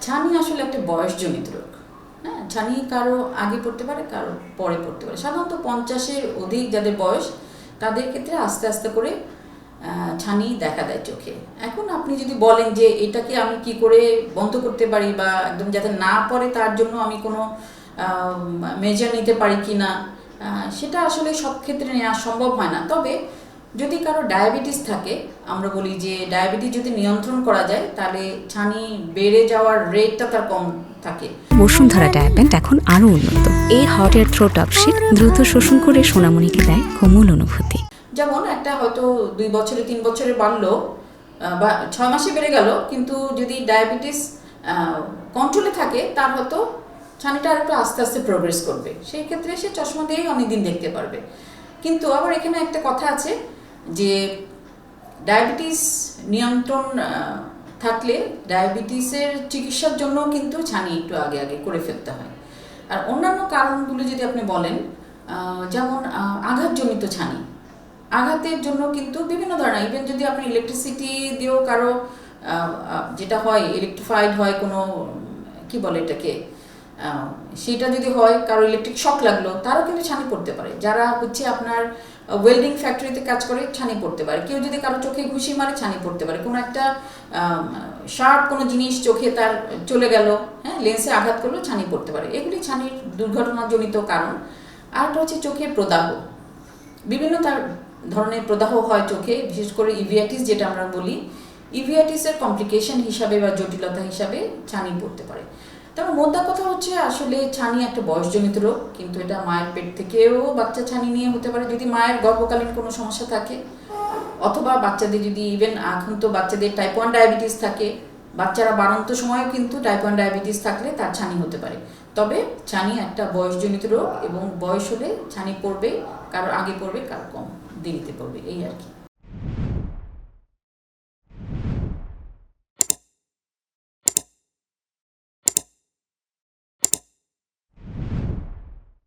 ছানি আসলে একটা বয়সজনিত রোগ। হ্যাঁ, ছানি কারো আগে পড়তে পারে, কারো পরে পড়তে পারে। সাধারণত 50-এর অধিক যাদের বয়স তাদের ক্ষেত্রে আস্তে আস্তে করে ছানি দেখা দেয় চোখে। এখন আপনি যদি বলেন যে এটাকে আমি কি করে বন্ধ করতে পারি বা একদম যাতে না পড়ে তার জন্য আমি কোনো মেজার নিতে পারি কি না, সেটা আসলে সব ক্ষেত্রে নেওয়া সম্ভব হয় না। তবে যদি কারো ডায়াবেটিস থাকে, আমরা বলি যে ডায়াবেটিস যদি নিয়ন্ত্রণ করা যায় তাহলে ছানি বেড়ে যাওয়ার রেটটা তার কম থাকে। বসুন্ধরা ডায়াপেন্ট এখন আরো উন্নত। এই হট এয়ার থ্রো টপশিট দ্রুত শোষণ করে সোনামণিকে দেয় কোমল অনুভূতি। যেমন একটা হয়তো 2 বছরে 3 বছরে বাড়লো বা 6 মাসে বেড়ে গেল, কিন্তু যদি ডায়াবেটিস কন্ট্রোলে থাকে তার হয়তো ছানিটা আর একটু আস্তে আস্তে প্রোগ্রেস করবে। সেই ক্ষেত্রে সে চশমা দিয়েই অনেকদিন দেখতে পারবে। কিন্তু আবার এখানে একটা কথা আছে যে ডায়াবেটিস নিয়ন্ত্রণ থাকলে ডায়াবেটিসের চিকিৎসার জন্য কিন্তু ছানি একটু আগে আগে করে ফেলতে হয়। আর অন্যান্য কারণগুলো যদি আপনি বলেন, যেমন আঘাতজনিত ছানি, আঘাতের জন্য কিন্তু বিভিন্ন ধরনের, ইভেন যদি আপনি ইলেকট্রিসিটি দিয়েও কারো যেটা হয় ইলেকট্রিফাইড হয় কোনো কি বলে এটাকে, সেটা যদি হয় কারো ইলেকট্রিক শক লাগলো তারও কিন্তু ছানি পড়তে পারে। যারা হচ্ছে আপনার ওয়েল্ডিং ফ্যাক্টরিতে কাজ করে ছানি পড়তে পারে। কেউ যদি কারো চোখে ঘুষি মারে ছানি পড়তে পারে। কোনো একটা শার্প কোনো জিনিস চোখে তার চলে গেল, হ্যাঁ, লেন্সে আঘাত করলেও ছানি পড়তে পারে। এগুলি ছানির দুর্ঘটনাজনিত কারণ। আরেকটা হচ্ছে চোখের প্রদাহ, বিভিন্ন তার ধরনের প্রদাহ হয় চোখে, বিশেষ করে ইভিয়াটিস যেটা আমরা বলি, ইভিয়াটিসের কমপ্লিকেশন হিসাবে বা জটিলতা হিসাবে ছানি পড়তে পারে। তবে মোদ্দা কথা হচ্ছে আসলে ছানি একটা বয়সজনিত রোগ, কিন্তু এটা মায়ের পেট থেকেও বাচ্চা ছানি নিয়ে হতে পারে যদি মায়ের গর্ভকালীন কোনো সমস্যা থাকে, অথবা বাচ্চাদের যদি ইভেন এখন তো বাচ্চাদের টাইপ 1 ডায়াবেটিস থাকে, বাচ্চারা বাড়ন্ত সময়ও কিন্তু টাইপ 1 ডায়াবেটিস থাকলে তার ছানি হতে পারে। তবে ছানি একটা বয়সজনিত রোগ এবং বয়স হলে ছানি পড়বে, কারো আগে পড়বে, কারো কম দেরিতে পড়বে, এই আর কি।